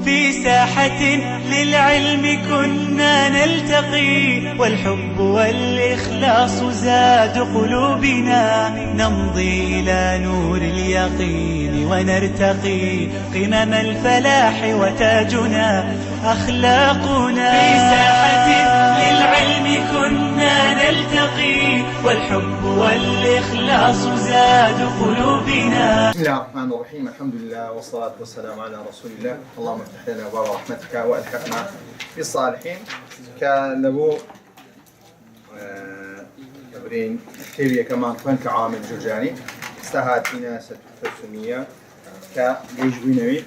في ساحة للعلم كنا نلتقي، والحب والإخلاص زاد قلوبنا، نمضي إلى نور اليقين ونرتقي قمم الفلاح وتاجنا أخلاقنا. في ساحة للعلم كنا نلتقي، والحب والإخلاص زاد قلوببنا. بسم الله الرحمن الرحيم، الحمد لله والصلاة والسلام على رسول الله. اللهم افتح لنا أبواب رحمتك وألحقنا بالصالحين. كان لبو تبرين كيفية كمان فن كعامل جرجاني استهاد فينا ستفسمية كجيجوينوي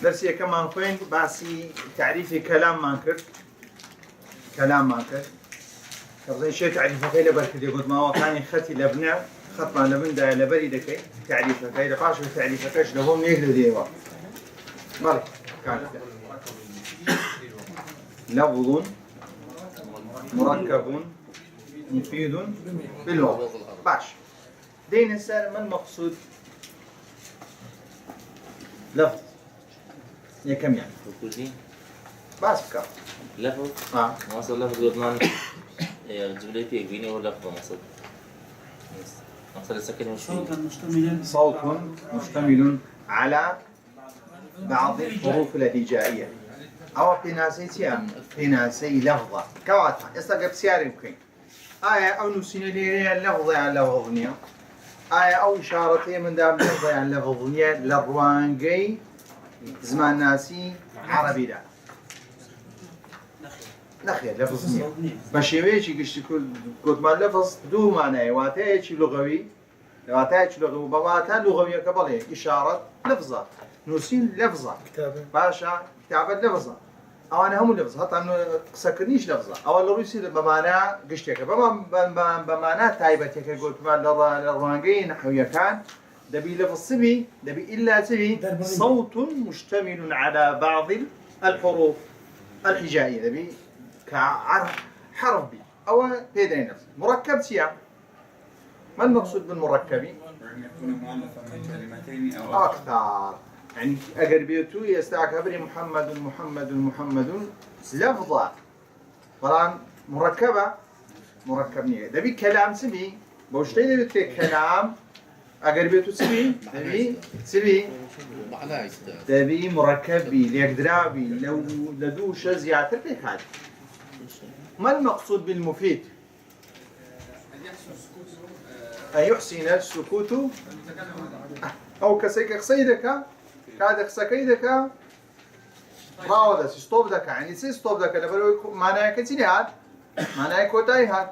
درسية كمان خوين باسي تعريفي كلام مانكر كبزين شيء تعريفه كي لبركد يقول ما هو كان خطي لبنع خطنا لبن دا لبري دكي تعريفه كي لقاش تعريفه كاش لهم يهدو ديوا مالك كان لفظ مركب مفيد باللغة. باش دين السالم ما المقصود لفظ هي كم يعني بس بكا لفظ مصدر لفظ قدمان جملتي يقيني ولفظ مصدر السكن صوت مشتمل على بعض الحروف الهجائية أو في ناسي لفظة كواتها يستقب سياري بكين آية أو نسيني لي اللفظة عن لفظنية آية أو إشارتي من دام لفظة عن لفظنية للروانجي زمان ناسي عربي لا نخير لفظنية بشيوية قشت قد ما لفظ دو معناه واتايش لغوي وبواتها لغوية كبالي إشارة لفظة نسين لفظة باشا كتابة لفظة أو أنا هم لفظة حتى أنه سكرنيش لفظة أو الروسي بمعنى قشتك بمعنى تايبتك قلت ما للرانجي نحوية كان دبي لفظ سبي دبي إلا سبي صوت مشتمل على بعض الحروف الهجائية دبي كحرف بي أو بيدين نفس مركب سيا. ما المقصود بالمركب؟ أن يكون مؤلفا من كلمتين أو أكثر يعني أقربيتو يستعكبري محمد لفظة طبعا مركب نية دبي كلام سبي بوشتي دبي كلام أقربيتو سبي دبي مركب بي ليقدرابي لو لدوش زيادة بيك هذا. ما المقصود بالمفيد؟ أن يحسن السكوت أو كسيك خسيدك كاد خسكيدك راودة ستوب دك يعني ستوب دك لبرو معناه كتير هاد معناه كوتاي هاد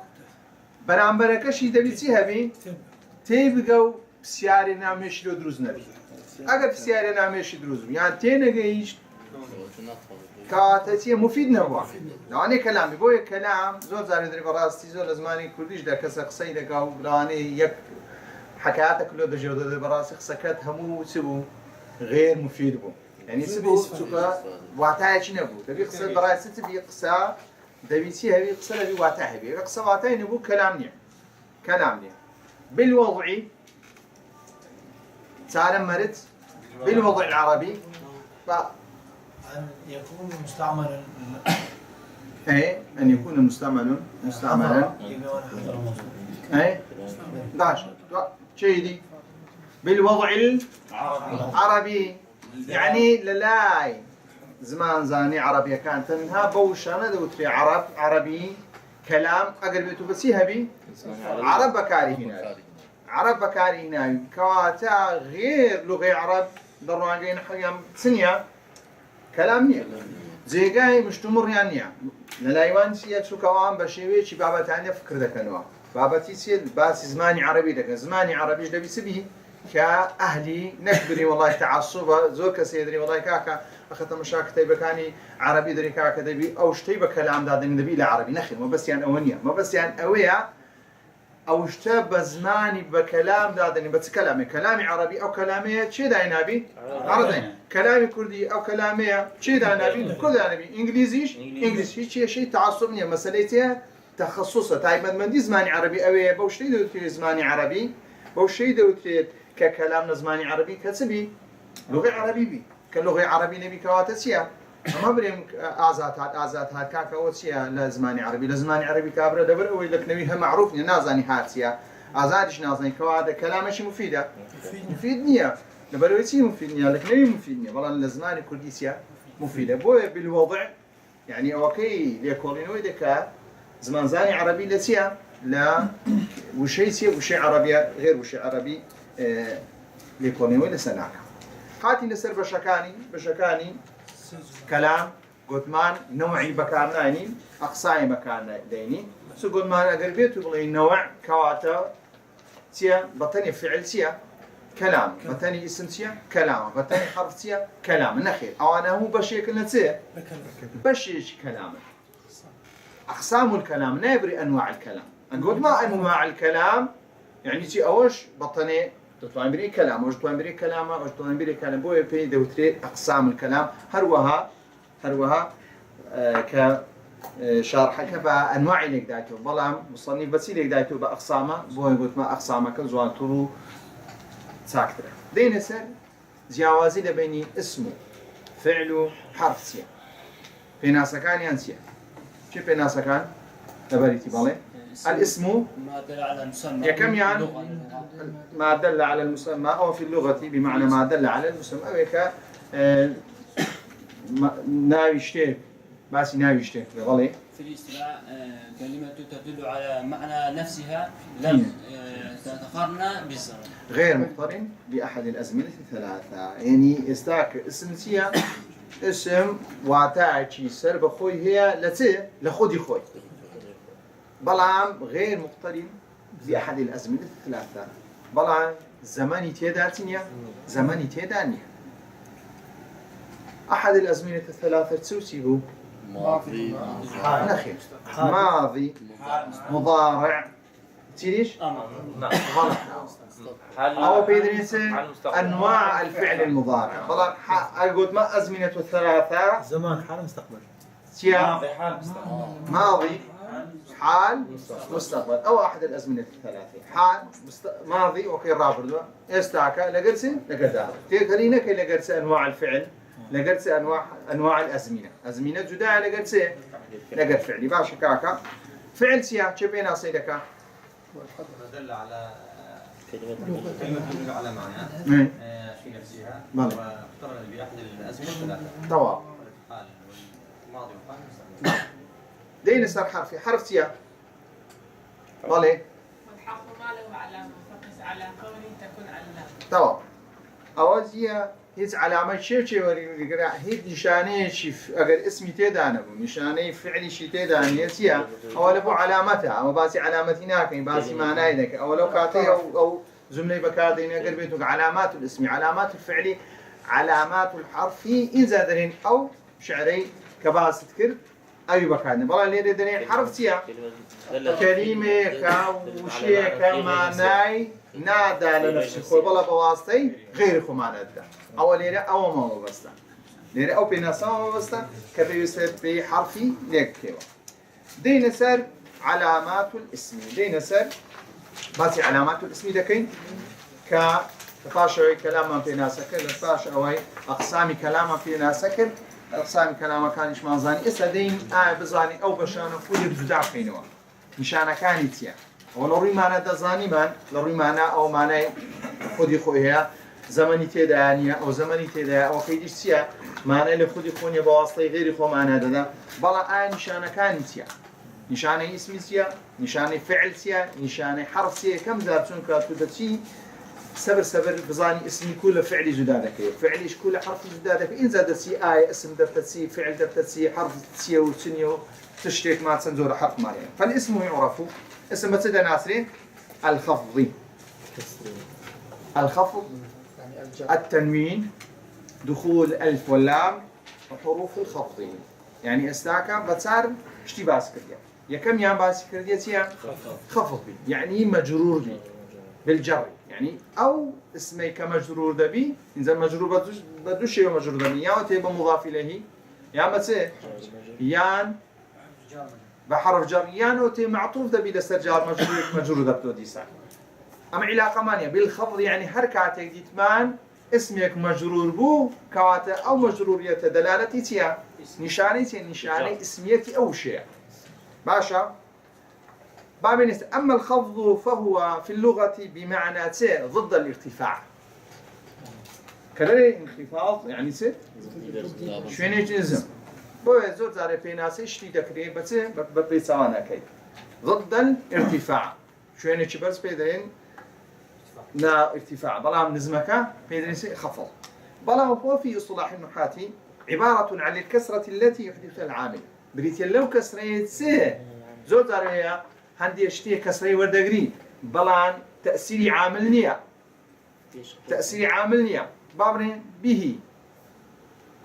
برامبرك شيء دبيتي هبي تيبقوا بسيارة نامش لو دروز نبي أجر بسيارة نامش دروز يعني تينجيش كاتتي مفيد نبوا لاني كلامي بوي كلام زور زاري دري براستي زور زماني كلش دا كسا قصيدك او لاني يك حكاياتك كله دجو دري براسي سكت همو سبو غير مفيد بو يعني سبو سوكا واتاي نبو تبي قصه براسي تبي قصه دبيتي هبي قصه دبي واتاي هبي قصه واتاي نبو كلامني بالوضع تعلم مرت بالوضع العربي أن يكون مستعملا أن يكون مستعملا أي 11 شيدي بالوضع العربي يعني للاي زمان زاني عربية كانت تنها بوشانة دوتري عربي كلام أقربيته بسي هبي عرب بكاري هنا كواتا غير لغة عرب دروانجين حيام سنيا كلامني زيجاي مشتمر يعني نلايوان سيا شو كوام بشيوي شي بابا تانية فكر ذكنوا بابا تيسيل باس زماني عربي ذكن زماني عربي جدبي سبيه كأهلي نكبري والله تعصب زوك سيدري والله كاكا أخذت مشاكل بكاني عربي دري كاكا دبي أو شتي بكلام دادن النبي لعربي نخير ما بس يعني أونية ما بس يعني أويا أو شتا بزماني بكلام دادني بس كلامي عربي أو كلامي شيء دا نبي عربي كلامي كردي أو كلامي شيء دا نبي كل دا نبي إنجليزي شيء تعصبني مسألتها تخصصة تايمد من دي زماني عربي أوي بوشتي دوتري زماني عربي بوشتي دوتري ككلامنا زماني عربي كسبي لغة عربي بي كاللغة عربية نبي كواتسيا ما بريم آزات هات كاكا وتسيا لزماني عربي لزماني عربي كابرا دبر أو لك نبيها معروف نازاني هاتسيا آزادش نازاني كواتا كلامش مفيدة مفيد نية لبرويتي مفيد نية لك نبي مفيد نية والله لزماني كرديسيا مفيدة بوي بالوضع يعني أوكي ليكولينوي دكا زمان زاني عربي لسيا لا وشي سيا وشي عربية غير وشي عربي ليكولينوي لسناك هاتي نسر بشكاني كلام قطمان نوعي بكارنا يعني أقصاي بكارنا ديني سو قطمان أقل بيتو بلي نوع كواتا سيا بطني فعل سيا كلام بطني اسم سيا كلام بطني حرف سيا كلام نخير أو أنا هو بشيكل نتسيا بشيش كلام أقسام الكلام نبري أنواع الكلام نقول ما أنواع الكلام يعني تي أوش بطني تطلع بري كلام أوش تطلع بري كلام أوش تطلع بري كلام بوي بي دوتري أقسام الكلام هروها كشارحك بأنواع لك دايتو بلام مصنف بسيط لك دايتو بأقسامه بوي قلت ما أقسامه كزوان طرو ساكتة دين سر جوازي لبيني اسمه فعله حرف سيا بيناسكان ينسيا شو بيناسكان تبريتي بالي الاسم ما دل على مسمى يكم يعني ما دل على المسمى أو في اللغة بمعنى ما دل على المسمى أو يك ناوي اشتيك بس ناوي اشتيك بالي في الاصطلاح كلمة تدل على معنى نفسها لم تتقارن بالزمن غير مقترن بأحد الأزمنة الثلاثة يعني استاك اسم سيا اسم واتاعي سر بخوي هي لخودي خوي بلعم غير مقترن بأحد الأزمنة الثلاثة بلعم زماني تيداتنيا زماني تيدانيا أحد الأزمنة الثلاثة تسوسيه ماضي نخير ماضي مضارع تيريش غلط أو بيدريسه أنواع الفعل المضارع طبعا أقول ما أزمنة الثلاثة زمان حال مستقبل سياق ماضي حال مستقبل أو أحد الأزمنة الثلاثة حال ماضي وكي رابردو استاكا لقرسي لقدا تيكرينا كي لقرسي أنواع الفعل لقرسي أنواع الأزمنة أزمنة جدا لقرسي لقر فعلي باشا كاكا فعل سياق شبينا سيدكا دل على كلمة تدل على معنى في نفسها واقترن بأحد الأزمنة الثلاثة طواب حال والماضي وحال المستقبل دين صار حرف سياق بالي والحرف ما له علامة فقس على كونه تكون علامة طواب أوزيا هيز علامة شيء وريقرا هيد نشانه شيء أجر اسمي تدانه نشانه فعلي شيء تدانه سيا أو لو علامتها أو باسي علامتنا كين باسي معناه ذاك أو لو كاتي أو زملي بكادين أجر بيتوك علامات الاسم علامات الفعل علامات الحرف إن زادرين أو شعري كباس تذكر أي بكادين والله اللي درين حرف سيا كلمة كوشيء كمعناه نادى لنفسه خوي والله بواسطي غير خو ما نادى أو ليرة أو ما وبستا ليرة أو بناسا وبستا كذا يصير بحرفي نكتة دين سر علامات الاسم دين سر بس علامات الاسم دكين كفاشوي كلام في ناسك الفاش أوي أقسام كلام في ناسك أقسام كلام كانش ما زاني إسدين بزاني أو بشانه فودي بزدع فينوا مشان كانت يا ولوري معنى دزاني من لوري معنى أو معنى خودي خويها زماني تدانية أو زماني تدا أو خيدش سيا معنى لخودي خوني بواسطة غير خو معنى ده بلا نشانة كانت يا نشانة اسم سيا نشانة فعل سيا نشانة حرف سيا كم ذاتون كاتودتي سبر بزاني اسمي كل فعل زدادك فعليش كل حرف زدادك إن زادت سي آية اسم دبتت سي فعل دبتت سي حرف سيا وتنيو تشترك مع تنزور حرف معين فالاسم يعرف اسم بتسد ناصري الخفضي الخفض التنوين دخول الألف واللام وحروف الخفض يعني استاكا بتصار اشتي باس كرديا يا كم يا باس كرديا خفض بي يعني مجرور بي بالجر يعني او اسمي كمجرور دبي اذا مجرور بدوش شيء مجرور دبي يا تبقى مضاف اليه يا متى يان بحرف جر يان اوتي معطوف دبي لسترجار مجرور دبتو دي ساعه أم علاقة مانية بالخفض يعني حركاتك ديتمان اسمك مجرور بو كواتا أو مجرورية دلالتي تيا نشاني اسميتي أو شيء باشا بابنس. أما الخفض فهو في اللغة بمعنى ضد الارتفاع. كذا انخفاض يعني شويني جنزم بوي زور زاري في ناس يشتي دكري بس ببيسانا كي ضد الارتفاع شويني برس بيدرين لا ارتفاع بلام نزمك بيدرين خفض. بلام هو في اصطلاح النحاة عبارة عن الكسرة التي يحدثها العامل. بريت لو كسريت زور زاري هندي اشتي كسري وردقري بلان تأثير عامل نية بابرين به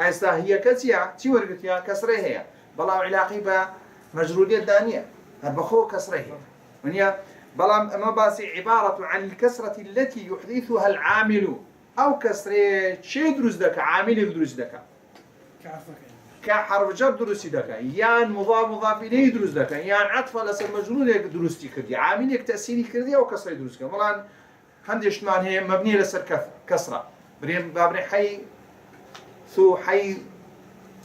أيستا هي كسيا تي ورقتيا كسره هي بلا علاقة بمجرورية دانية هربخو كسره هي ونيا بلا ما باسي عبارة عن الكسرة التي يحدثها العامل أو كسره شيء دروس دك عامل دروس دك كحرف جر دروس دك يان مضاف إليه دروس دك يان عطف لس المجرور دروس كردي عامل تأثيري كردي أو كسره دروس كردي بلا هندي اشتمان هي مبنية لسر كسرة بريم بابري حي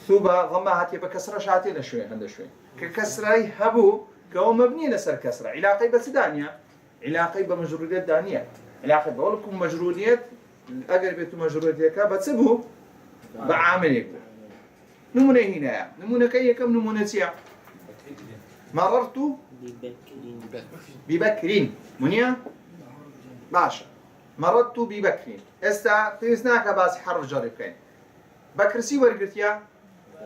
ثو ضمها هاتي بكسرة شاتين شوي هذا شوي ككسرة هبو كهو مبني لسر كسرة علاقة بس دانية علاقة بمجروريات دانية علاقة بقولكم مجروريات أقرب مجروريات بتسبه بعامل نمونة هنا نمونة كي كم نمونة سيا مررت ببكرين منيا باشا مررت ببكرين استا تنسناك باس حرف جر بكين بكرسي ورقتيا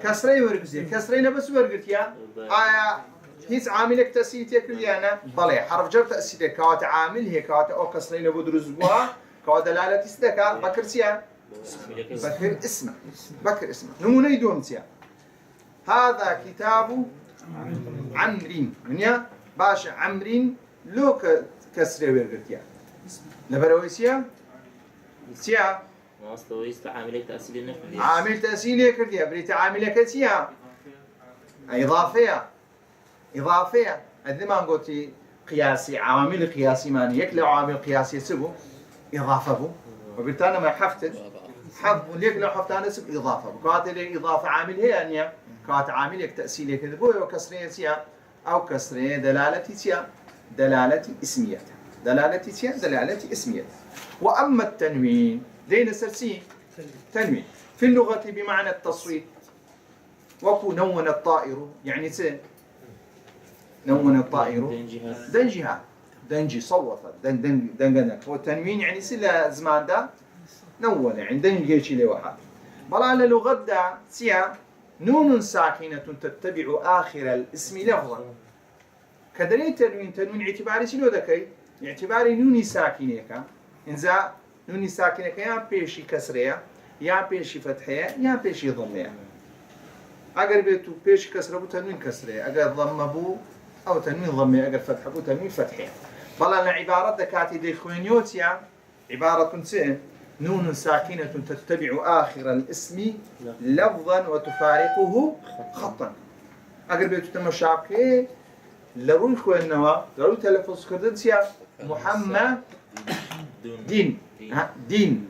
كسري ورقتيا كسرينا بس ورقتيا آية هيس عاملك تأسيتك كليانا بلى حرف جر تأسيتك كوات عامل هي كوات أو كسرينا بدرز بوا كوات دلالة استدكا بكرسيا بكر اسمه نمونة يدوم سيا هذا كتاب عمرين منيا باشا عمرين لو كسري ورقتيا لبرويسيا سيا ماستويست عامل تأثير نفسي عامل تأثير كرديا بريت عامل كتيا إضافية أدنى ما قلتي قياسي عوامل قياسي ماني يكل عوامل قياسي سبو إضافة بو وبالتالي ما حفت ليك لو حفت أنا سب إضافة بو كات لي إضافة عامل هي أنيا كات عامل تأثير كذا بو وكسرية سيا أو كسرية دلالة سيا دلالة اسمية دلالة اسمية. وأما التنوين دين سرسي تنوين في اللغة بمعنى التصويت وكو نون الطائر يعني نون الطائر دنجي صوفت دنجنك والتنوين يعني سلا زمان دا نون يعني دنجي شي لواحد بلا للغة دا سيا نون ساكنة تتبع آخر الاسم لفظا كدري تنوين اعتباري شنو ذكي اعتباري نوني ساكنة إنزا نوني ساكنة يا بيشي كسرية يا بيشي فتحية يا بيشي ضمية أجر بيتو بيشي كسرة بو تنوين كسرية أجر ضم بو أو تنوين ضمية أجر فتح بو تنوين فتحية بلا العبارة دكاتي دي خوينيوتيا عبارة نون ساكنة تتبع آخر الاسم لفظا وتفارقه خطا أجر بيتو تمشابكي لروي خوينوا لروي تلفظ كردنسيا محمد دين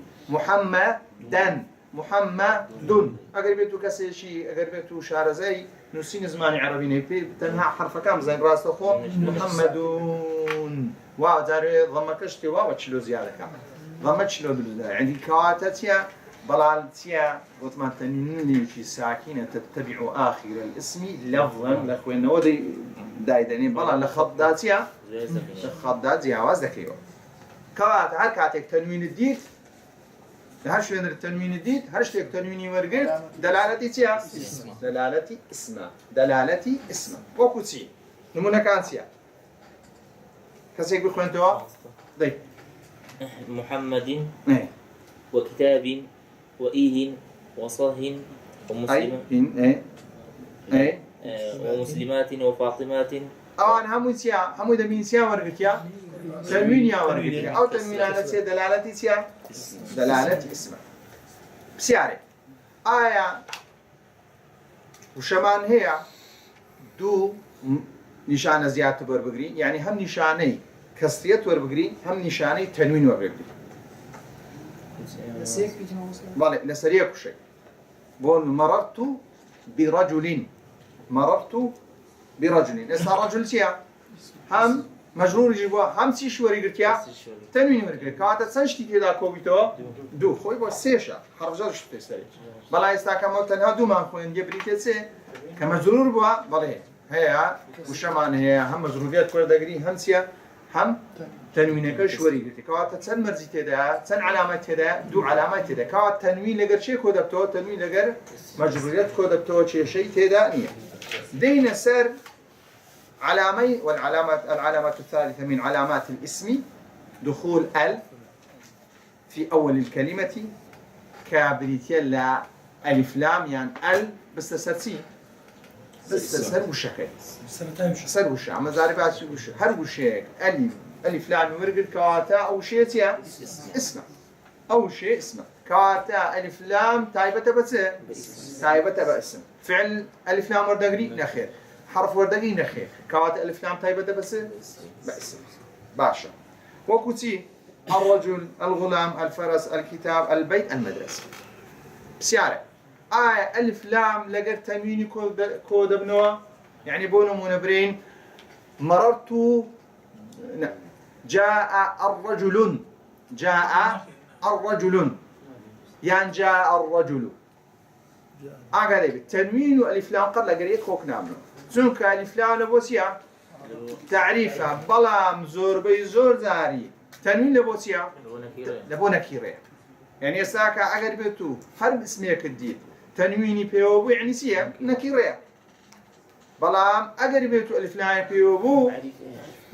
محمد دون أقربتو كسي شيء أقربتو شارزي نسين زماني عربي نبي تنها حرف كام زين راس أخو محمدون واو داري ضمكشتي واو تشلو زيادة كام ضمتشلو بالله عندي كواتتيا بلالتيا وطمان تنين شي ساكنة تتبع آخر الاسم لفظا لأخوين ودي دايدني بلال لخضاتيا لخضات زياواز ذكيو كوات هركاتك تنوين الديت هرش وين التنوين الديت هرش تك تنويني ورقت دلالتي تيا دلالتي اسم وكوتي نمونا كانسيا كسيك بخوين توا ضيب محمد وكتاب وإيه وصاه ومسلمات وفاطمات أوان همو دمين سيا ورقت يا تنوين يا ورقت أو تنوين على سيا دلالتي سيا دلالة اسم بسيارة آية وشمان هي دو نشانة زيادة وربقري يعني هم نشاني كسرية وربقري هم نشاني تنوين وربقري بالي لسريك شيء بقول مررت برجل اسا رجل سيا هم مجرور يجيبوا هم سي شوري قلتيا تنوين ورقه كانت سنشتي كذا كوبيتو دو خوي بس سيشا حرف جر شفتي سري بلا استا كما تنها دو ما خوين جبريت سي كمجرور بوا بلا هي وشمان هي هم مجروريات كل دغري هم سيا هم تنوينك شوري قلتي كانت سن مرزي تدا سن علامات تدا دو علامات تدا كانت تنوين لغير شيء كودبتو تنوين لغير مجروريات كودبتو شيء تدا نيه دين سر علامي العلامة الثالثة من علامات الاسم دخول ال في أول الكلمة كابريتيلا ألف لام يعني ال بستسرسي بستسر وشكل سر وش عم زاربات وش هر وشيك ألف لام ورقل كواتا أو شيء تيا اسمه أو شيء اسمه كواتا ألف لام تايبة باسم فعل ألف لام وردقري نخير حرف وردقي نخير كوات ألف لام تايبة باسم باشا وكتي الرجل الغلام الفرس الكتاب البيت المدرسة بسيارة ألف لام لقر تنويني كود ابنوا يعني بونو منبرين مررت جاء الرجل يعني جاء الرجل أقرب تنوين ألف لام قد لقريت خوك نامنو زونك ألف لام لبوسيا تعريفها بلام زور بيزور زاري تنوين لبوسيا لبونا كيري يعني ساكا أقربتو هر اسميك الدين تنويني بيوبو يعني سيا نكيري بلام أقربتو ألف لام بيوبو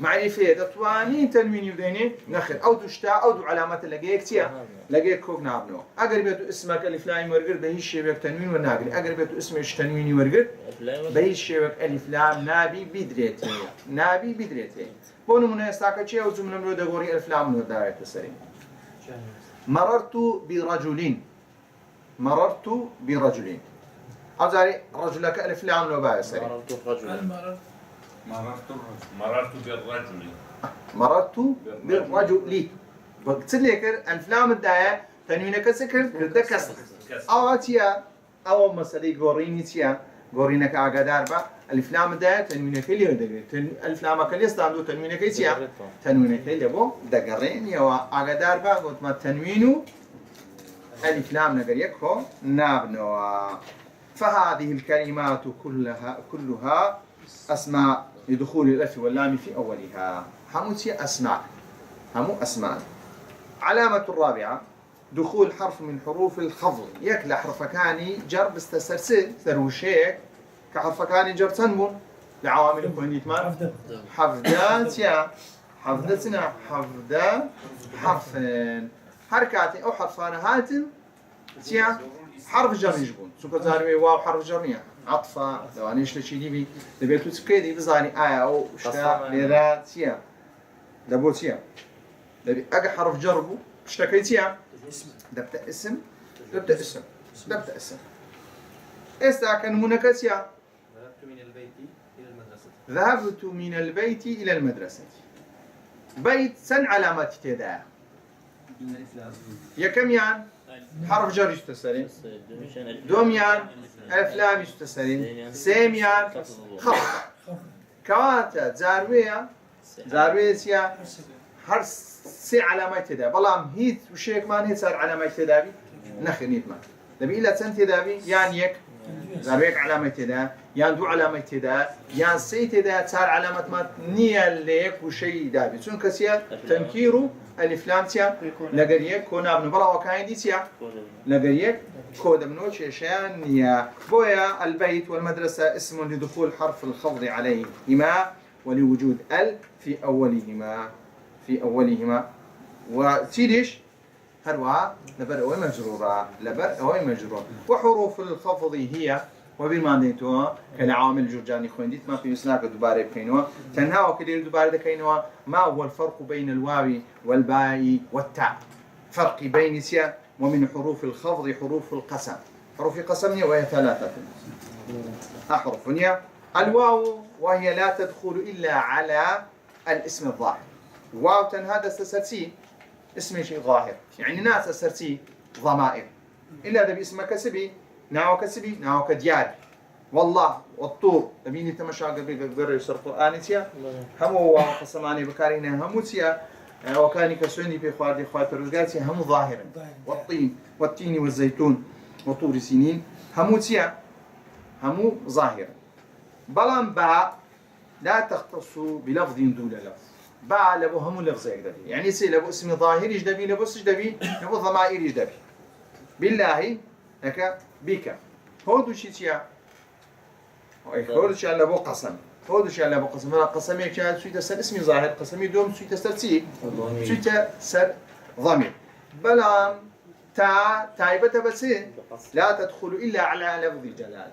معرفة دتواني تنوين يبديني نخل أو دشتا أو دو علامات لقيك تيا لقيك كوك نابنو أقربتو اسمك ألف لام ورقر بهيش شيبك تنوين ونابل أقربتو اسمك تنويني ورقر بهيش شيبك ألف لام نابي بدريتي بونو من يستاكا تشي أو جملة مرو دغوري ألف لام من داية السري مررت برجلين أو زاري رجلك ألف لام لو باية سري مررت بالرجل وقت ليكر الفلام الداية تنوينك سكر كرده كسر أو تيا أو مسألة غورينك عقدار با الفلام الداية تنوينك اللي يدقر الفلام كلي استعملوا تنوينك يتيا تنوينك اللي بو دقرين يا عقدار با قلت ما تنوينه الفلام نقر يكو نابنوا فهذه الكلمات كلها أسماء لدخول الألف واللام في أولها همو أسماء علامة الرابعة دخول حرف من حروف الخفض يكلا حرفكاني جر بستسرسل ثروشيك كحرفكاني جر تنمون لعوامل كونيت مان حفدات يا حفدتنا حفدا حرفين حركاتي أو حرفان هاتن تيا حرف جر يجبون سوكو زاري واو حرف جرنيا عطفة لو أنا إيش لشيء دي دبيتو تكيدي بزاني أو شتا لذا تيا دبو تيا دبي أجا حرف جربو اشتكي تيا دبت اسم استاكن منكسيا ذهبت من البيت إلى المدرسة بيت سن علامات تدا يا كم يان حرف جر يستسلم دوم يان ألف لام يستسلم سيم يان خفض كواتا زاروية سيا هر سي علامات تدا بلام هيت وشيك مان هيت صار علامات تدابي نخي نيت مان دبي إلا سن تدابي يان يك زارويك علامات تدا يان دو علامات تدا يان سي تدا صار علامات ما نيا ليك وشي دابي شون كسيا تنكيرو ألف لام سيا لقريك كونا ابن بلا وكاين دي سيا لقريك كود ابنو شيشان نيا بويا البيت والمدرسة اسم لدخول حرف الخفض عليهما ولوجود ال في أولهما وتيديش هروا لبر أو مجرورة وحروف الخفض هي وبالمانديتوا كالعوامل الجرجاني خوينديت ما في مسناك دوباره بكينوا تنها وكدير دوباره دكينوا ما هو الفرق بين الواو والباء والتاء فرق بين سيا ومن حروف الخفض حروف القسم حروف القسم وهي 3 أحرف الواو وهي لا تدخل إلا على الاسم الظاهر واو هذا استسلسي اسم شيء ظاهر يعني ناس أسرتي ضمائر إلا ده باسم كسبي ناو كسبي ناو كديار والله والطور تبيني تمشى قبل يصير قرآنيتيا هم وقسماني بكارينا هموتيا وكان كسوني في خوادي خوات الرزقاتي هم ظاهرا والطين والتين والزيتون وطور سنين هموتيا هم ظاهرا بلان باء لا تختص بلفظ دون لفظ باء لبو هم لفظ يقدر يعني يصير لبو اسم ظاهر يجدبي لبو سجدبي لبو ضمائر يجدبي بالله هكا بك هودو شيء هودو شيء لبو قسم هودو شيء لبو قسم أنا قسمي كان سويت سر اسمي ظاهر قسمي دوم سويت سر تي سويت سر ضمير بلان تايبة بس لا تدخل إلا على لفظ الجلالة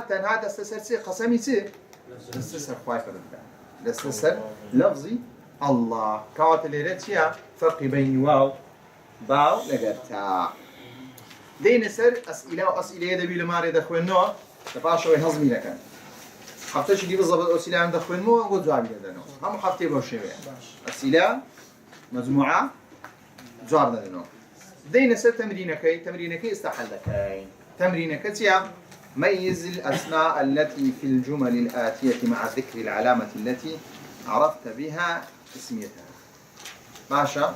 تنها تستسر قسمي سي تستسر خوايف الرب تستسر لفظي الله كوات الليلتيا فرق بين واو باو لقرتا دين سر أسئلة وأسئلة يدبي لما ريد أخوين نوع تباشوا يهضمي لكن حفتى شدي بالضبط أسئلة عند أخوين مو أقول جوابي لدنو هم حفتى بوشي أسئلة مجموعة جواب لدنو دين سر تمرينك استحلك تمرينك تيا ميز الأسماء التي في الجمل الآتية مع ذكر العلامة التي عرفت بها اسميتها باشا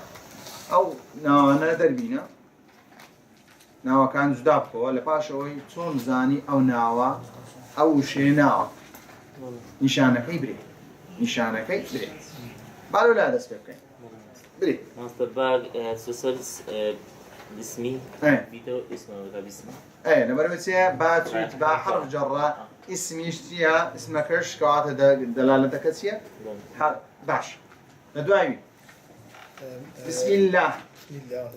أو نادر بينا ناوا كان جدابكو ولا باشوي تون زاني أو ناوا أو شي ناوا نشانك بري نشانك بري بالو لا دس بكين بري مستباق سوسرس باسمي بيتو اسمه ولا باسمه نمبر مثلا باتريت با حرف جرة اسمي اشتيا اسمكش كواتا دلالتك تسيا باش ندوايمي بسم الله بسم الله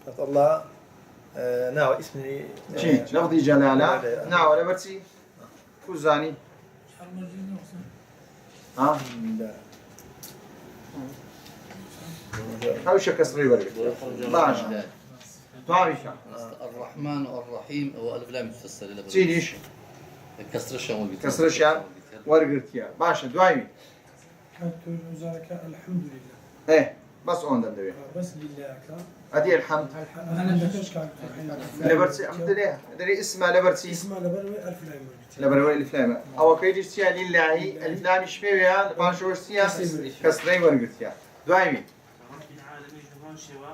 مثلا الله ناو اسمي شي لفظي جلالة ناو ولا برسي كوزاني ها أو شكسري ورقة باش تعرفها الرحمن والرحيم والف لام تفسر له تينيش كسر الشام كسر الشام ورقتيا باشا دوايمي الحمد لله بس اون دبي بس لله ادي الحمد انا بكش كان لبرسي امتليه دري اسمها لبرسي لبروي الف لام لبروي الف لام او كيجي سيا لله الف لام شبيها باشور سيا كسري ورقتيا دوايمي رب العالمين جبران شوا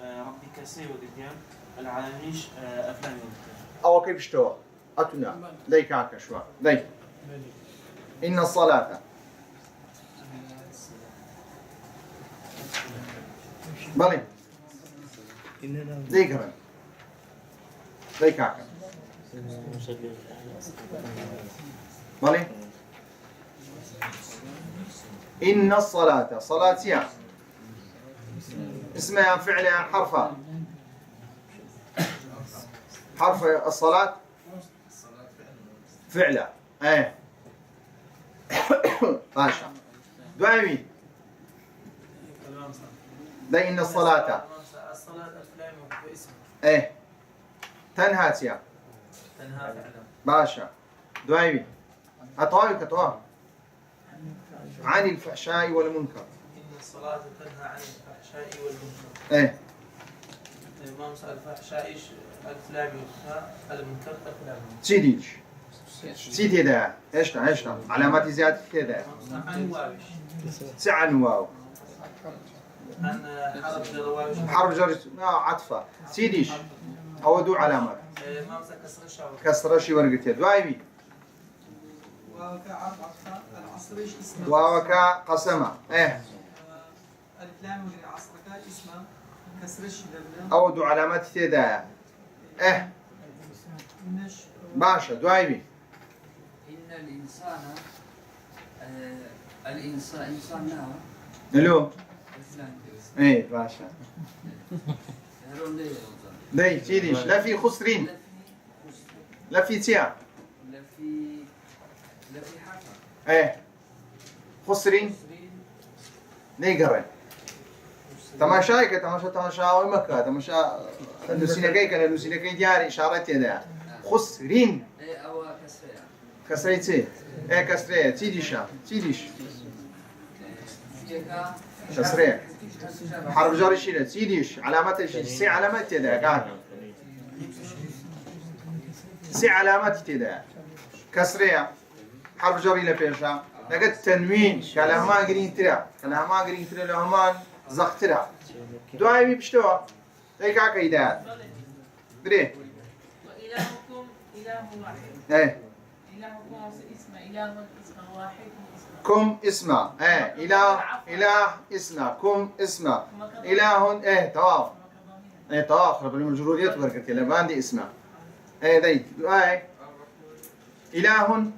ربي كسي وديان العالميش افلام او كيف شتوا اتنا ديك هكا شوا ديك ان الصلاه بالي ذكرا ذيك هكا بالي إن الصلاة صلاتها اسمها فعلها حرفها حرف الصلاة فعلها ماشي دعيمي ده إن الصلاة أفلام واسم تنهاتيا تنهى فعلا باشا دعيمي أطوابك أطواب عن الفحشاء والمنكر إن الصلاة تنهى عن الفحشاء والمنكر ما مسألة الفحشاء الفلام المنكر الفلام سيديش سيدي ده ايش علامات زيادة كده عن واوش سعن واو عن حرف جر واوش حرف جر عطفة سيديش أو دو علامات ما مسألة كسر الشاور كسر شي ورقتي دوايبي وكا عطفة العصريش اسمه وكا قسمة الفلام والعصركات اسمه كسرش دبلة أو دو علامات كده باشا دوايبي إن الإنسان إنسان نعم الو باشا دي تيديش لا في خسرين لا في تيا لا في حرف خسرين نيقرن تماشايك تماشا ومكة تماشا نسينكي دياري إشارتي ده خسرين أو كسرة كسريتي كسرية تيديش كسرية حرف جر شيلة سيديش علامات سي علامات تدا كاك سي علامات تدا كسرية حرف جر إلى بيشا لقد تنوين كلامها قرين ترى كلامها قرين ترى لهمان زق ترى دعائي بيشتوا أي كاك إيداد بري وإلهكم إله واحد. إيه إلهكم اسمه إله اسمه واحد كم اسمه إله اسمه كم اسمه إله تواف تواف رب المجروريات بركة لبان دي اسمه دي دعاء إله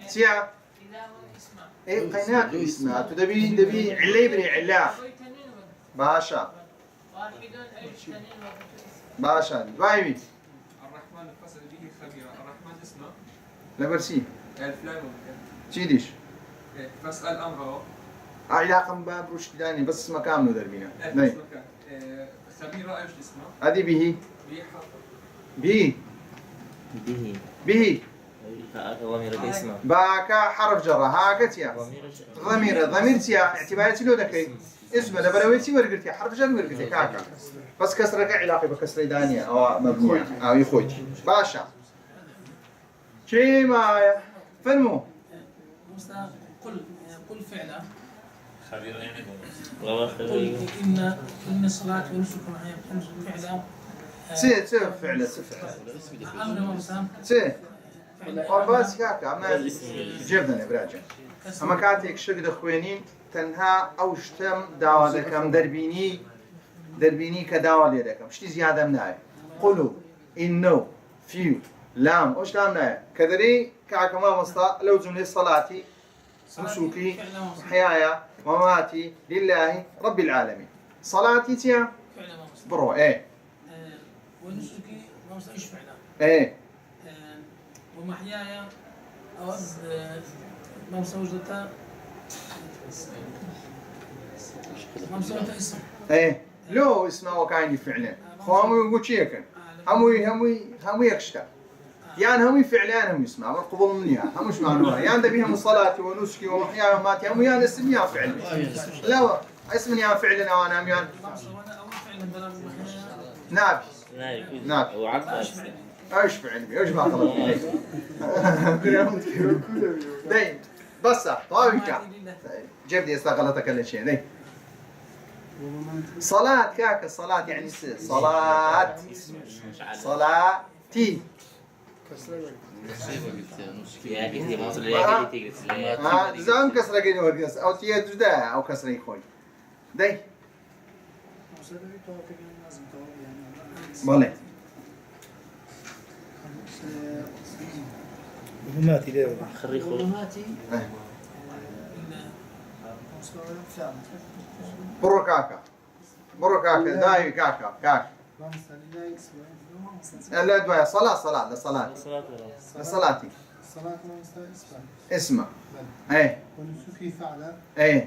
سيا إله اسمه قيناك اسمه تدبي علي بري علا باشا واحد أي تنين باشا دعاء الرحمن اتصل به خبيرا. الرحمن اسمه لبرسي ألف لام تشيديش فاسأل أمره. علاقة باب رشد داني بس مكان دربينا نعم خبيرا ايش اسمه؟ هذه به به به ضمير اسمه باكا حرف جر هاكتيا ضمير تيا اعتبارتي لو دكي اسمه دبرويتي ورقتي حرف جر ورقتي كاكا بس كسرك علاقة بكسر دانية أو مبنية أو يخوج باشا شيء ما فنمو قل فعلا خبير إن الصلاة ونسك معي فعلا سي فعلا أمر موسى بس كاكا ما جبنا براجع أما كاتك شقد خوينين تنها أو شتم داوا دكم دربيني كداوا لي دكم شتي زيادة مناي قلوا إنه فيو لام وش لام ناي كدري كاكا ما مستا لو جملة صلاتي نسوكي حيايا ومماتي لله رب العالمين صلاتي تيا برو ونسكي موسى إيش فعلا ومحياي أو موسى وجدتها موسى وجدتها اسم لو اسمه وكاين فعلا خامو يقول شيكن همو يكشتا يعني هم فعلان هم يسمع والقبول منها هم مش معنوها يعني ده بيهم صلاتي ونسكي ومحياي ومماتي هم يعني اسم يا فعل لا اسم يا فعلنا وانا هم يعني نابي وعقل ايش فعلي ايش ما طلبت داي بس طاويكا جبدي استغلتك كل شيء داي صلاة كاك صلاة يعني صلاتي زعم كسرة كده ورقص أو تيجي أو كسرة يخوي داي مالك مهماتي ليه مهماتي برو كاكا داي كاكا لا دوايا صلاة لصلاتي اسمه ونسكي فعلا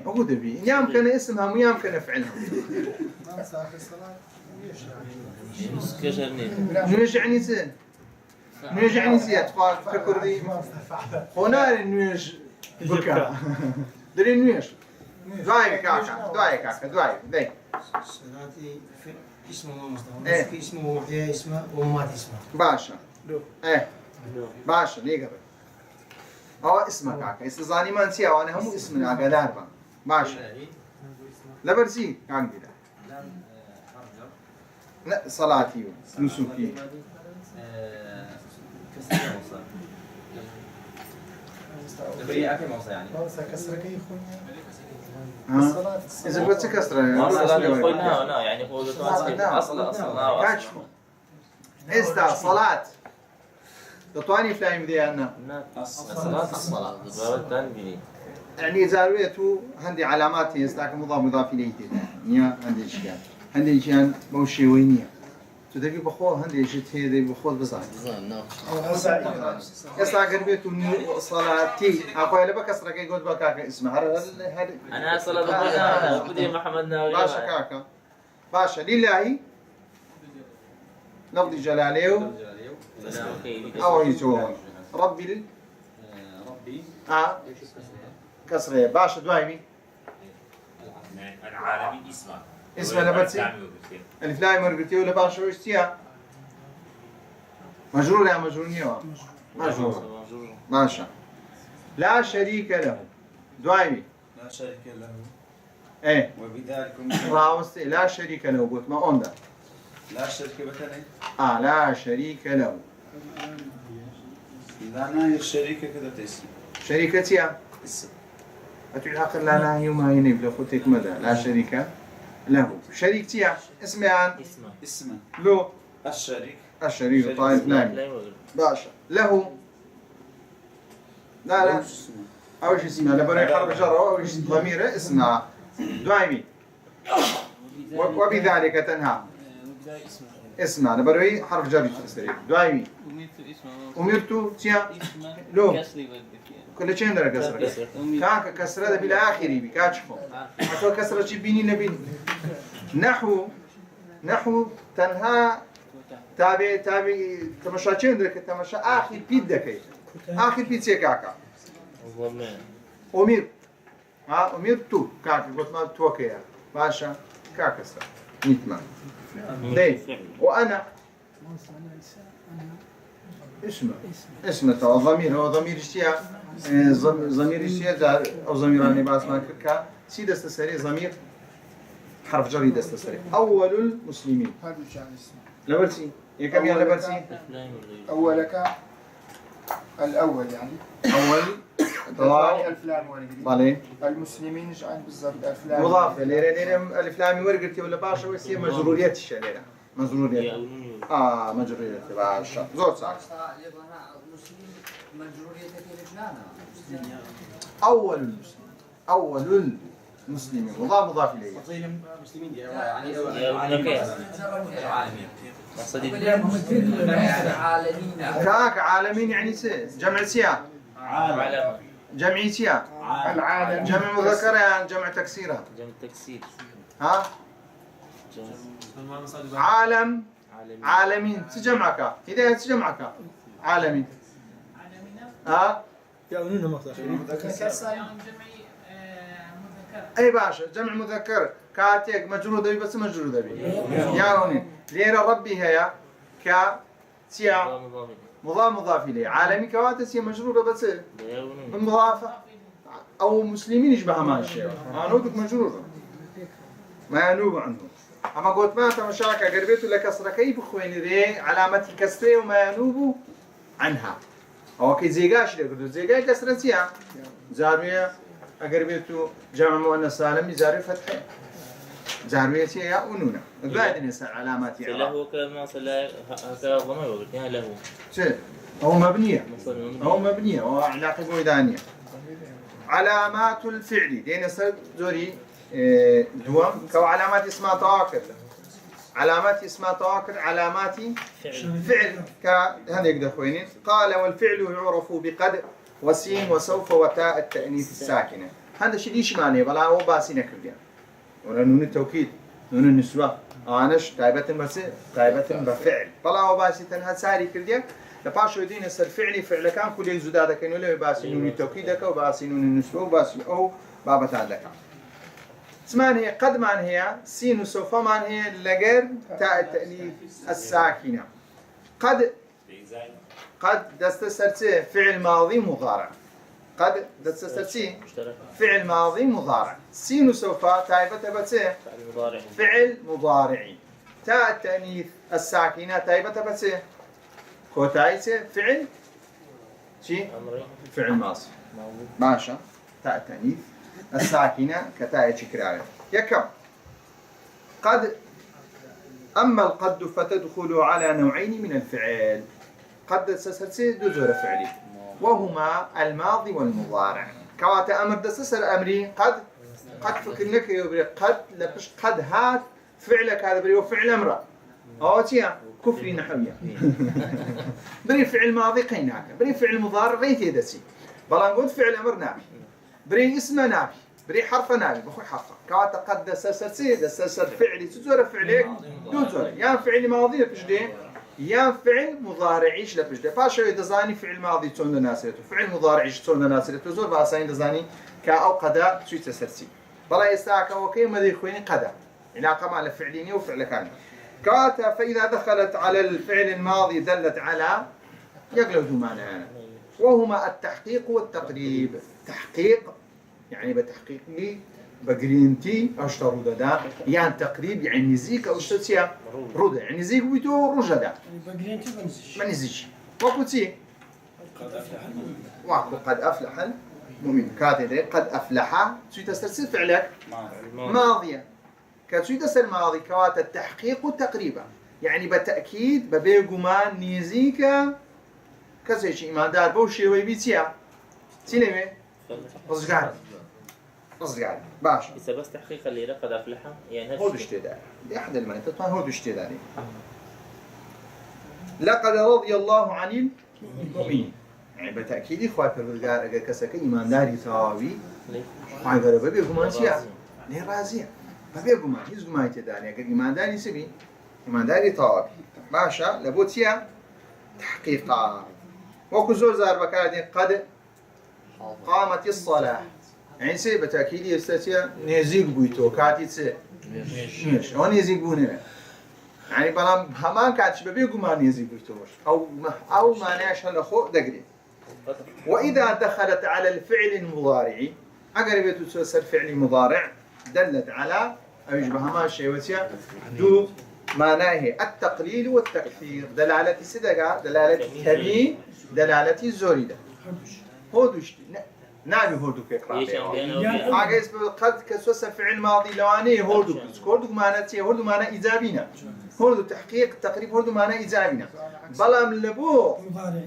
أقول بي يمكن اسمها مو يمكن فعلها نيش يعني زين نيش يعني زين فكر دي هنا نيش بكا دري نيش دواي كاكا داي صلاتي اسمه مصطفى اسمه ومحيا اسمه وممات اسمه باشا باشا ليه قبل أو اسمك كاكا استزاني ما نسيه وأنا هم اسمنا قدار بان باشا لا برسي كان كده لا صلاتي نسوكي إذا قلت كسرة يعني هو أصلا إستا صلاة تطواني فلايم ذي أنا الصلاة يعني زارويته هندي علامات يستاك مضاف إليه نيا هندي إشكال هندي إشكال موشي وينيا تدقي بخور هندي إشت هذي بخور بزاف يستاك البيت صلاتي أقول لك كسرة كي قلت بكاك اسمه هذا أنا صلاة بدي محمد ناوي باشا كاكا باشا لله لفظ جلاله أو يسوون ربي كسرة باشا دوايمي العالمي اسمه لبرسي الف لام مرقتي ولا باش وشتيا مجرور يا مجرورنية مجرور ماشا لا شريك له دعائي لا شريك له ايه وبذلك راوستي لا شريك له قلت ما أندا لا شريك بثني لا شريك له لا نهي الشريك كذا تسم شريكتي اسم أتوي الحق لا نهي وما هي بلا خوتك مدى لا شريك له شريكتي اسمي عن اسمه له الشريك طيب نعم باشا له لا أول شيء اسمه لبني حرف جر أول شيء ضميره اسمه دعائي وبذلك تنهى اسمه لبني حرف جر تفسير دعائي أمرت تيا لو كل شيء عندنا كسرة كاك كسرة بالآخر بكاتشفو أتو كسرة شيء بيني نبين نحو تنهى تابع تمشى شيء عندك تمشى آخر بيد دكي آخر بيد سيكاكا أمرت كاك قلت ما توكيا باشا كاكسرة نتمام ده وأنا اسمه ضمير هو ضمير اشتياق ضمير اشتياق أو ضمير أنا باسمه كا سي دست سري ضمير حرف جر دست سري أول المسلمين لبرسي يكم يعني لبرسي أولك الأول يعني أول الثاني الفلان ورقتي بالي المسلمين جعان بالضبط الفلان مضاف ليرة الفلامي ورقتي ولا باشا ويسي مجروريات الشليرة مجروريات مجروريات باشا زود صح أول المسلمين مضاف إليه كاك عالمين يعني جمع سيا جمعي سيا العالم جمع مذكر يعني جمع تكسيرها ها عالم عالمين تجمعك إذا تجمعك عالمين يعونون مقطع أي باشا جمع مذكر كاتيك مجرور دبي بس مجرور دبي يعونين ليرة ربي هي كسيا مضاف إليه عالمي كواتسيا مجرورة بس بالمضافة أو مسلمين يشبه ما الشيء عنودك مجرورة ما ينوب عنه أما قلت ما تمشاك قربيته لكسرة كيف خوين ذي علامة الكسرة وما ينوب عنها أو كي زيجاش لقدر زيجا كسرة سيا زاروية قربيته جمع مؤنث سالم زاروية فتحة زاروية سيا يا أنونا بعد نسأل علامات يعني له كما صلى هكذا ضمير وقلتها له هو مبنية هو علاقة بويدانية علامات الفعل دينا زوري دوام كو علامات اسمها تواكر علامات اسمها تواكر علامات فعل كهذا يقدر خوينين قال والفعل يعرف بقد وسين وسوف وتاء التأنيث الساكنة هذا شيء ليش معناه بلا هو باسين كرديا ولا نون التوكيد نون النسوة أناش تايبة بس تايبة بفعل بلا هو باسي تنها ساري كرديا لباشو دين السر فعلي فعل كان كل الزدادة كانوا له باسي نون التوكيد كا وباسي نون النسوة وباسي أو بابا تعلق اسمان هي قد مان هي سين وسوف مان هي لغير تاء التأنيث الساكنة قد دستسرتي فعل ماضي مضارع قد دستسرتي فعل ماضي مضارع سين وسوف تايبة بتي فعل مضارعي تاء التأنيث الساكنة تايبة بتي كوتايتي فعل شي فعل ماضي ماشا تاء التأنيث الساكنة كتاء شكراوي يكم قد أما القد فتدخل على نوعين من الفعل قد سسرسي دزور فعلي وهما الماضي والمضارع كواتا أمر دسسر أمري قد فكرنك يبري قد لبش قد هات فعلك هذا بري وفعل أمره أو تيا كفري نحوية بري فعل ماضي قيناك بري فعل مضارع غيت يدسي بلا نقول فعل أمر نابي بري اسم نابي بري حرف نابي بخوي حرف كواتا قد دسسر فعلي تزور فعلك دوزور يا فعل ماضي لبش يا فعل مضارعيش لبجده فاشو يدزاني فعل ماضي تون ناسرته فعل مضارعيش تون ناسرته زور باسين دزاني كا او قدا شو تسرسي بلا يستاك وكي مدي خويني قدر علاقة مع الفعلين وفعل كان كواتا فإذا دخلت على الفعل الماضي دلت على يقلب معناها وهما التحقيق والتقريب. تحقيق يعني بتحقيق لي بجرينتي أشتر رودة يعني تقريب يعني نزيك أو اشتسيا رودة يعني نزيك بيتو رجدا ما نزيش وقتي وقت قد أفلح المؤمن كاتب قد أفلح تسوي تسترسل فعلك ماضية كتسوي تسترسل ماضي كوات التحقيق والتقريب يعني بالتأكيد ببيجمان نزيك كذا شيء ما دار بوشي ويبيتيا تيني أصغر أصغر باش إذا بس تحقيق اللي قد أفلح يعني هو اشتدار أحد المعنى تطمع هو اشتداري لقد رضي الله عن المؤمنين يعني بالتأكيد إخوة الرجال أجا كسك إيمان داري ثاوي ما يقدر ببيعكم شيء ليه رازية ببيعكم هيز جماعة تداري أجا إيمان داري سبي إيمان داري ثاوي باشا لبوتيا تحقيقا وكزور زار بكادين قد قامت الصلاة يعني سي بالتأكيد يستطيع نزيق بيتو كاتي تسي مش هو نزيق بونه يعني بلام همان كاتش ببيعكم ما نزيق بيتوش أو ما نعيش هلا خو دقري. وإذا دخلت على الفعل المضارع أقرب تسوسر فعل مضارع دلت على أو يشبه ما شيء وسيا دو معناه التقليل والتكثير دلالة الصدقة دلالة الكمي دلالة الزوردة هودوش نعم هودو كقراءة عاجز قد كسوسر فعل ماضي لواني هودو هودو معناته هودو معناه إيجابينا هودو تحقيق تقريب هودو معناه إيجابينا بلام لبو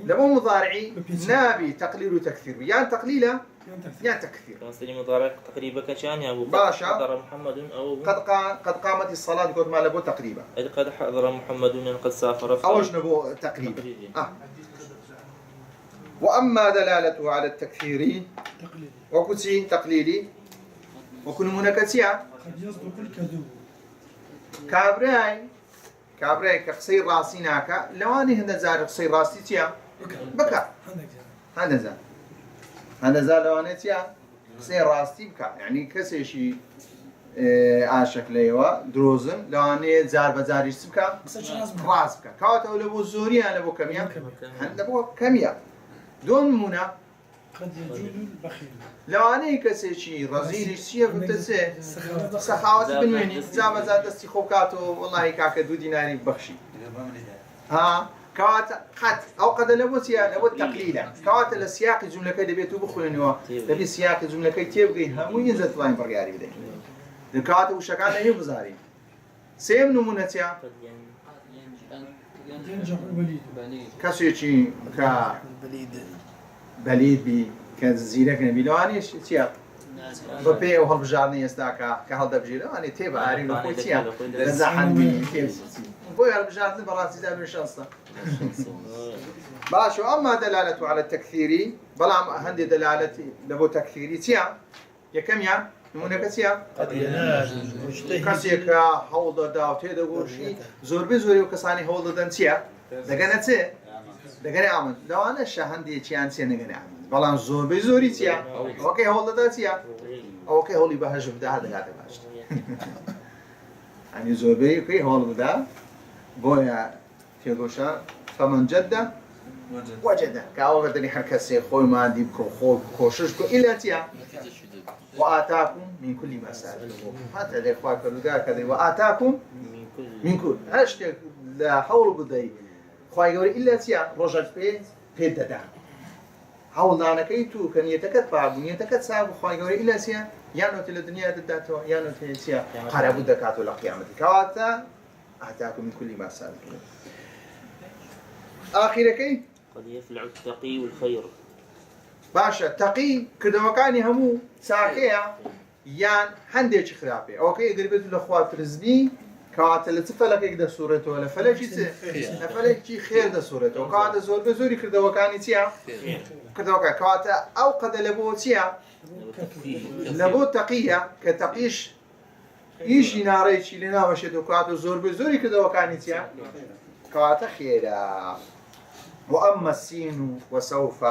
مضارعي نابي تقليل وتكثير يعني تقليله يعني تكثير. كان مضارع تقريبا كشان يا أبو باشا حضر محمد أو قد قامت الصلاة قد ما لبو تقريبا. قد حضر محمد قد سافر. أوش نبو تقريبا. وأما دلالته على التكثير وكتي تقليلي وكن منكتيا قد يصدق الكذوب كابراي كقصير راسي ناكا لواني هذا زار قصير راسي تيا بكا هذا زار لواني تيا قصير راسي بكا يعني كسي شيء عاشق ليوا دروزن لواني زار بزاري سبكا راس بكا كاوتا لبو زوريا لبو كميا لبو كميا دون منا قد يجود البخيل لواني كسي شيء رزيل شيء بتسي سخاوات بنويني زعما زاد استخوكاتو والله كاك دو ديناري بخشي ها كوات قد او قد لبوتيا لبوت تقليلا كوات السياق الجمله كده بيتو بخلنوا تبي سياق الجمله كي تيبغي هم ينزل طلاين برغاري بدي الكوات وشكاله يبزاري سيم نمونتيا ينجح الوليد كاسيتشي كا بليد بي كزيرك نبي لوانيش سياق ببي وهل بجارني يستاكا كهل دبجيلو أنا تيب عاري لو كوي سياق لزحن بي تيب بوي هل بجارني براسي دام الشانسة باشو أما دلالته على التكثيري بلا هندي دلالتي لبو تكثيري سياق يا كم يا نمونة سياق قد ينال كسيك حوض داو تيدا ورشي زور بزوري وكساني حوض دان سياق دقنا تي دقنا عمل لو أنا شهندي تيان سينغني عمل بلان زور بزوري تيا اوكي هول دا تيا اوكي هولي بهج بدا هذا قاعد باش يعني زور بي اوكي هول دا بويا تيغوشا فمن جد وجد كاو بدني حكسي خوي ما عندي بكو خوششكو الا تيا واتاكم من كل ما سالتم حتى الاخوه كلها كذا واتاكم من كل اش لا حول بدي خوي يقول الا تيا رجل بيت دا حاول أنا كيتو كان يتكتب يتكتب ساب خواهي قولي إلا سيا يانو تل الدنيا تداتو يانو تل سيا قرابو دكاتو لقيامة كواتا أعطاكم من كل ما سألتم آخر كي قد يفلع التقي والخير باشا تقي كده مكاني همو ساكيا يان هنديش خرابي أوكي قريبتو لأخوات رزبي كانت اللي تفلك يقدر صورته ولا فلك شيء خير ده صورته وكانت زور بزوري كده وكاني تيا كده وكان كانت أو قد لبو تيا لبو تقية كتقيش يجي ناري شيء لنا وشده كانت زور بزوري كده وكاني تيا كانت خيرا. وأما السين وسوف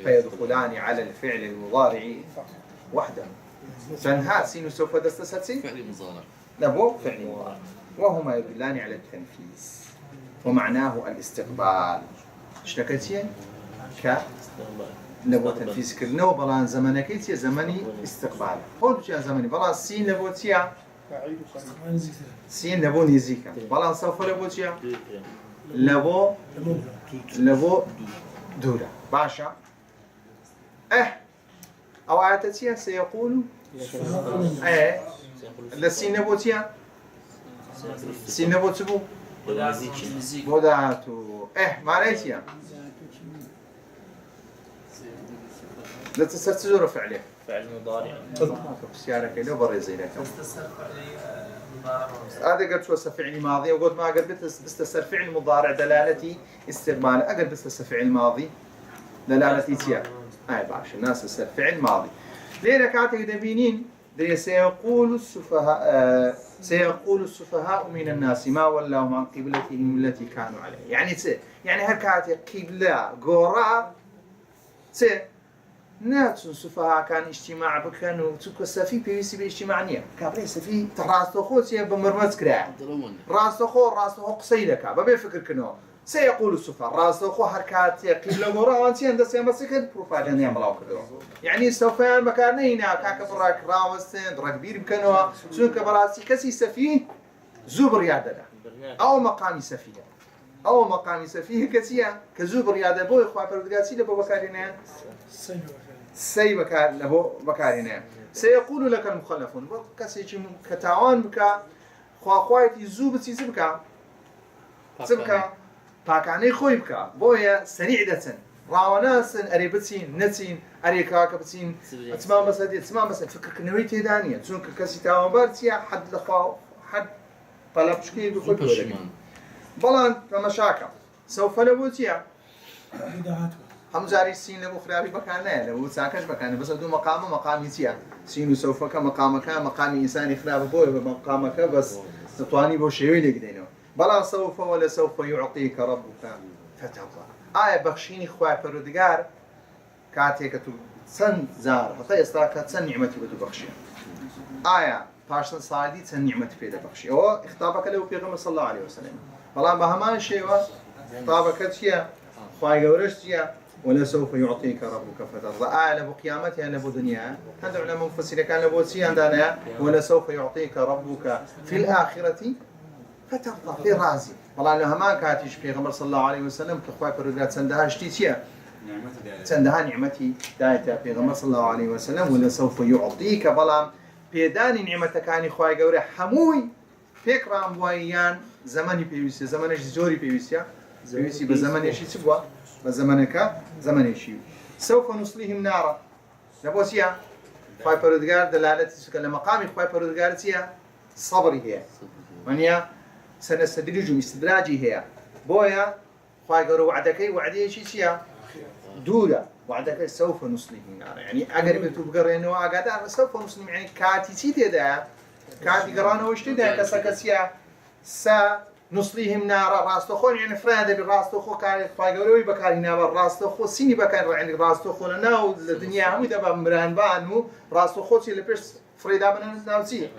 فيدخلان على الفعل المضارع وحده تنها سين وسوف دستساتسي فعل مضارع لبو فعل مضارع وهما يدلان على التنفيذ ومعناه الاستقبال اشتكتين ك لبو تنفيذ كرنو بلان زمنكيتي زمني استقبال هون بشي زمني بلان سين لبو تيا سين لبو نيزيكا بلان سوف لبو تيا لبو دورة باشا أو آياتيا سيقول السين لبو تيا سين لبو تبو بوداتو معناتيا لا تستسجل فعله فعل مضارع سيارة كيلو بريزي لك هذا قد توصف فعل ماضي وقد ما قد بستسر فعل مضارع دلالتي استقبال أقل بستسر فعل ماضي دلالتي تيا باش الناس تسر فعل ماضي ليه كاتك دبينين سيقول السفهاء من الناس ما ولاهم عن قبلتهم التي كانوا عليها يعني هالكاتك قبلة قراء ناتون سفهاء كان اجتماع بكن وتوك السفي بيسي باجتماعية كابري سفي تراستو خو سي بمرمز كراع راستو خو قصيدك بابي فكر كنو سيقول السفهاء راستو خو حركات قبل غورا وانتي عند سيما سكن بروباغندا يعملوا كدو يعني سوف مكانينا كاكبراك راوستن ركبير بكنوا سونك براسي كسي سفي زبر يادنا او مقامي سفيه كسيا كزبر يادا بو اخوا بردغاسي لبو بكارينا سي بكار لبو بكارينا سيقول لك المخلفون كسيجي كتاوان بكا خواخوايتي زوبتي زبكا باكاني خوي بكا بويا سريع دتن راوناسن اريبتين نتين اريكاكبتين اتمام مسدي فكرك نويتي دانيا تونك كسي تاوان بارتيا حد لخوا حد طلبشكي بخوي بلان فمشاكل سوف نبوتيا همزاري السين لبو خرابي بكانه لبو ساكش بكانه بس دو مقامي تيا سين وسوف مقامي إنساني خراب بوي بمقامك بس تطواني بو شيوي لك دينو بلا سوف ولا سوف يعطيك ربك فترضى بخشيني خواي فرودقار كاتيك تو سن زار حتى استراكت سن نعمتي بدو بخشي باشن صادي سن نعمتي بيدا بخشي او اختابك له بيغمبر صلى الله عليه وسلم بلا بهمان شيء طابكت يا خواي قورشت يا ولا سوف يعطيك ربك فترضى لبو قيامتها لبو دنيا هذا علماء مفسر كان لبو عندنا ولا سوف يعطيك ربك في الآخرة فترضى في رازي والله انه ما كاتيش بيغمبر صلى الله عليه وسلم كخواي فرودات سندها شتيتيا سندها نعمتي دايتا بيغمبر صلى الله عليه وسلم ولا سوف يعطيك بلا بيداني نعمتك كاني خواي قوري حموي فكرام بويان زماني بيوسي زمانش زوري بيوسي بزمن يشي تبوا بزمنك زمن يشي سوف نصليهم نارا نبوسيا خواي پروردگار دلالتي سكن مقامي خواي پروردگارتيا صبري هي منيا سنستدرجهم استدراجي هي بويا خواي قالوا وعدي شي سيا دولا وعدك سوف نصليهم نارا يعني اقرب تبقرينو اقادر سوف نصليهم يعني كاتي سيتي دا كاتي قرانو وشتي كسكسيا نصليهم نارا راستوخون يعني فرادة بالراستوخو كان فايقولوي بكار هنا بالراستوخو سيني بكار يعني راستوخو لنا الدنيا هم دابا مران بانو راستوخو سي اللي بيش فريدا بنا ناوسي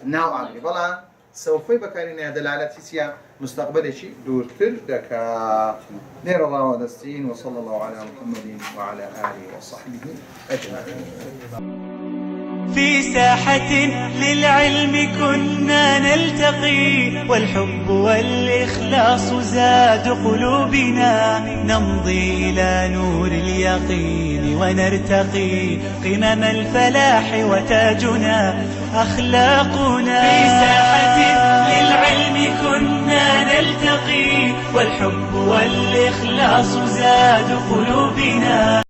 ناو عقلي بلا سوف بكار هنا دلالتي سيا مستقبل شيء دور دكا نير الله ودستين وصلى الله على محمد وعلى آله وصحبه أجمعين. في ساحة للعلم كنا نلتقي والحب والإخلاص زاد قلوبنا نمضي إلى نور اليقين ونرتقي قمم الفلاح وتاجنا أخلاقنا. في ساحة للعلم كنا نلتقي والحب والإخلاص زاد قلوبنا